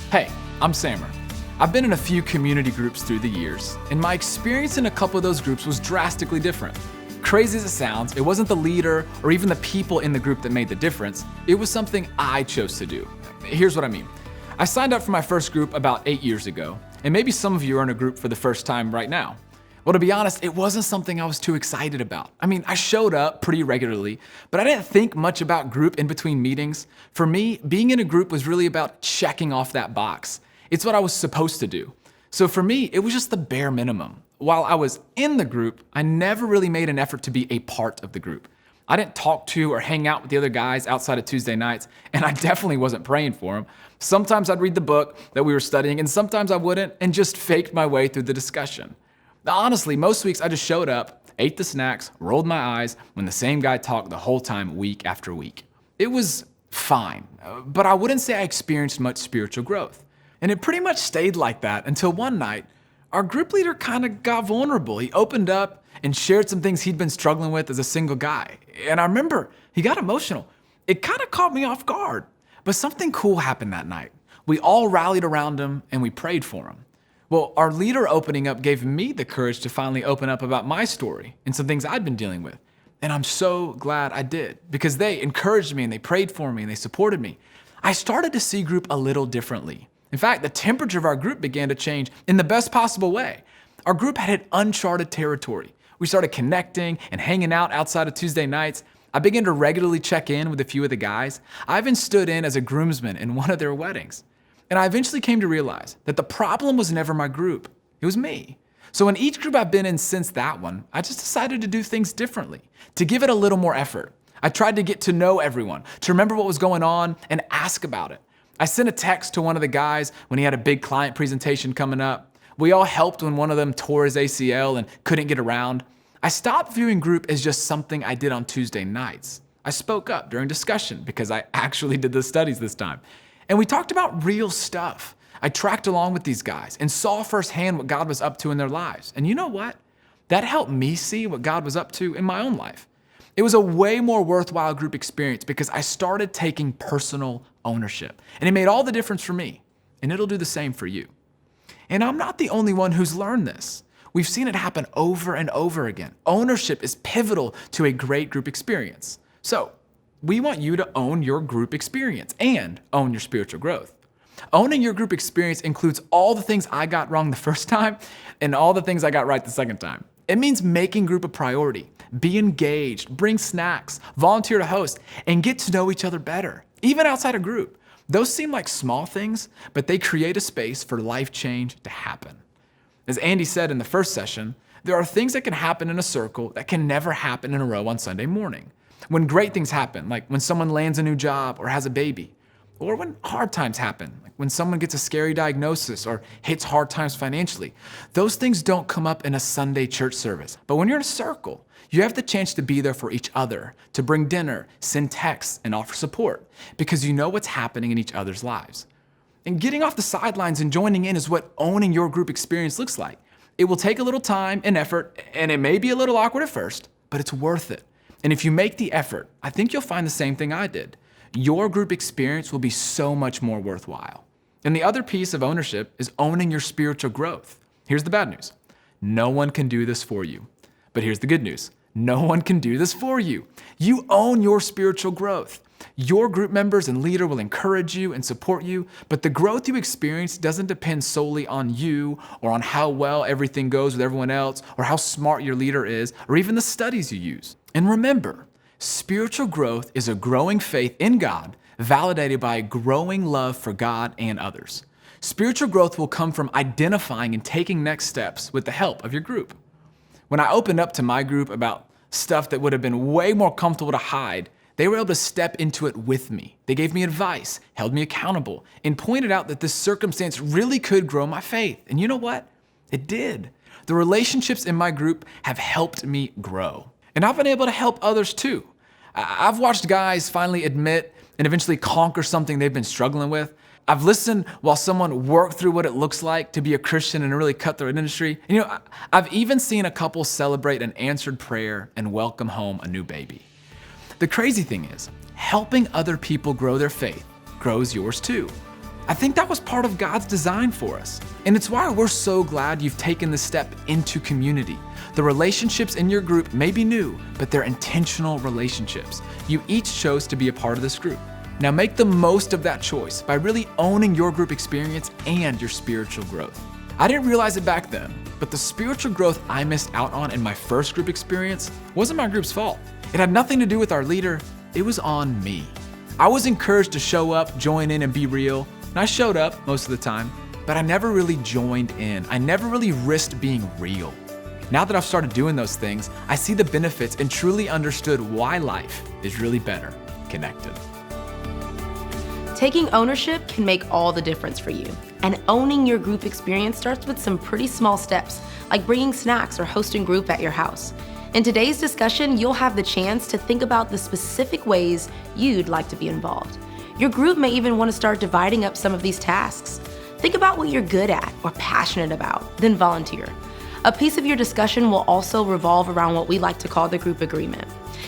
Hey, I'm Samer. I've been in a few community groups through the years, and my experience in a couple of those groups was drastically different. Crazy as it sounds, it wasn't the leader or even the people in the group that made the difference. It was something I chose to do. Here's what I mean. I signed up for my first group about 8 years ago, and maybe some of you are in a group for the first time right now. Well, to be honest, it wasn't something I was too excited about. I showed up pretty regularly, but I didn't think much about group in between meetings. For me, being in a group was really about checking off that box. It's what I was supposed to do. So for me, it was just the bare minimum. While I was in the group, I never really made an effort to be a part of the group. I didn't talk to or hang out with the other guys outside of Tuesday nights, and I definitely wasn't praying for them. Sometimes I'd read the book that we were studying, and sometimes I wouldn't, and just faked my way through the discussion. Now, honestly, most weeks I just showed up, ate the snacks, rolled my eyes when the same guy talked the whole time week after week. It was fine, but I wouldn't say I experienced much spiritual growth. And it pretty much stayed like that until one night, our group leader kind of got vulnerable. He opened up and shared some things he'd been struggling with as a single guy. And I remember he got emotional. It kind of caught me off guard, but something cool happened that night. We all rallied around him and we prayed for him. Well, our leader opening up gave me the courage to finally open up about my story and some things I'd been dealing with. And I'm so glad I did, because they encouraged me and they prayed for me and they supported me. I started to see group a little differently. In fact, the temperature of our group began to change in the best possible way. Our group had hit uncharted territory. We started connecting and hanging out outside of Tuesday nights. I began to regularly check in with a few of the guys. I even stood in as a groomsman in one of their weddings. And I eventually came to realize that the problem was never my group, it was me. So in each group I've been in since that one, I just decided to do things differently, to give it a little more effort. I tried to get to know everyone, to remember what was going on and ask about it. I sent a text to one of the guys when he had a big client presentation coming up. We all helped when one of them tore his ACL and couldn't get around. I stopped viewing group as just something I did on Tuesday nights. I spoke up during discussion because I actually did the studies this time. And we talked about real stuff. I tracked along with these guys and saw firsthand what God was up to in their lives. And you know what? That helped me see what God was up to in my own life. It was a way more worthwhile group experience because I started taking personal ownership. And it made all the difference for me. And it'll do the same for you. And I'm not the only one who's learned this. We've seen it happen over and over again. Ownership is pivotal to a great group experience. So, we want you to own your group experience and own your spiritual growth. Owning your group experience includes all the things I got wrong the first time and all the things I got right the second time. It means making group a priority, be engaged, bring snacks, volunteer to host, and get to know each other better, even outside a group. Those seem like small things, but they create a space for life change to happen. As Andy said in the first session, there are things that can happen in a circle that can never happen in a row on Sunday morning. When great things happen, like when someone lands a new job or has a baby, or when hard times happen, like when someone gets a scary diagnosis or hits hard times financially, those things don't come up in a Sunday church service. But when you're in a circle, you have the chance to be there for each other, to bring dinner, send texts, and offer support, because you know what's happening in each other's lives. And getting off the sidelines and joining in is what owning your group experience looks like. It will take a little time and effort, and it may be a little awkward at first, but it's worth it. And if you make the effort, I think you'll find the same thing I did. Your group experience will be so much more worthwhile. And the other piece of ownership is owning your spiritual growth. Here's the bad news. No one can do this for you. But here's the good news. No one can do this for you. You own your spiritual growth. Your group members and leader will encourage you and support you, but the growth you experience doesn't depend solely on you or on how well everything goes with everyone else or how smart your leader is or even the studies you use. And remember, spiritual growth is a growing faith in God validated by a growing love for God and others. Spiritual growth will come from identifying and taking next steps with the help of your group. When I opened up to my group about stuff that would have been way more comfortable to hide, they were able to step into it with me. They gave me advice, held me accountable, and pointed out that this circumstance really could grow my faith. And you know what? It did. The relationships in my group have helped me grow. And I've been able to help others too. I've watched guys finally admit and eventually conquer something they've been struggling with. I've listened while someone worked through what it looks like to be a Christian in a really cutthroat industry. And I've even seen a couple celebrate an answered prayer and welcome home a new baby. The crazy thing is, helping other people grow their faith grows yours too. I think that was part of God's design for us. And it's why we're so glad you've taken the step into community. The relationships in your group may be new, but they're intentional relationships. You each chose to be a part of this group. Now make the most of that choice by really owning your group experience and your spiritual growth. I didn't realize it back then, but the spiritual growth I missed out on in my first group experience wasn't my group's fault. It had nothing to do with our leader, it was on me. I was encouraged to show up, join in, and be real, and I showed up most of the time, but I never really joined in. I never really risked being real. Now that I've started doing those things, I see the benefits and truly understood why life is really better connected. Taking ownership can make all the difference for you. And owning your group experience starts with some pretty small steps, like bringing snacks or hosting group at your house. In today's discussion, you'll have the chance to think about the specific ways you'd like to be involved. Your group may even want to start dividing up some of these tasks. Think about what you're good at or passionate about, then volunteer. A piece of your discussion will also revolve around what we like to call the group agreement.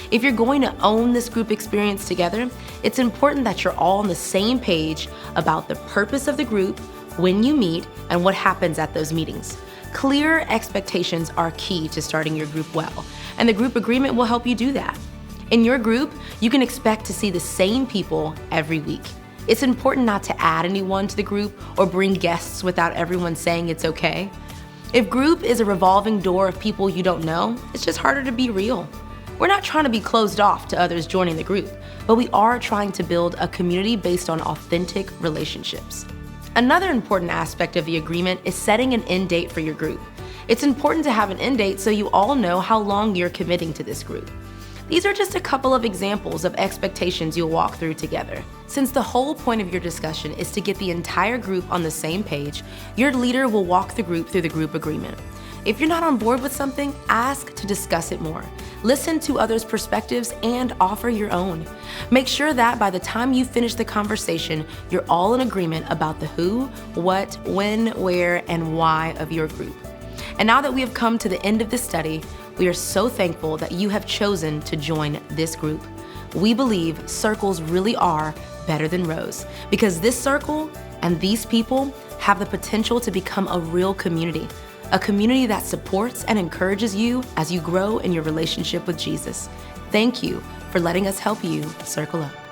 If you're going to own this group experience together, it's important that you're all on the same page about the purpose of the group, when you meet, and what happens at those meetings. Clear expectations are key to starting your group well, and the group agreement will help you do that. In your group, you can expect to see the same people every week. It's important not to add anyone to the group or bring guests without everyone saying it's okay. If group is a revolving door of people you don't know, it's just harder to be real. We're not trying to be closed off to others joining the group, but we are trying to build a community based on authentic relationships. Another important aspect of the agreement is setting an end date for your group. It's important to have an end date so you all know how long you're committing to this group. These are just a couple of examples of expectations you'll walk through together. Since the whole point of your discussion is to get the entire group on the same page, your leader will walk the group through the group agreement. If you're not on board with something, ask to discuss it more. Listen to others' perspectives and offer your own. Make sure that by the time you finish the conversation, you're all in agreement about the who, what, when, where, and why of your group. And now that we have come to the end of this study, we are so thankful that you have chosen to join this group. We believe circles really are better than rows because this circle and these people have the potential to become a real community, a community that supports and encourages you as you grow in your relationship with Jesus. Thank you for letting us help you circle up.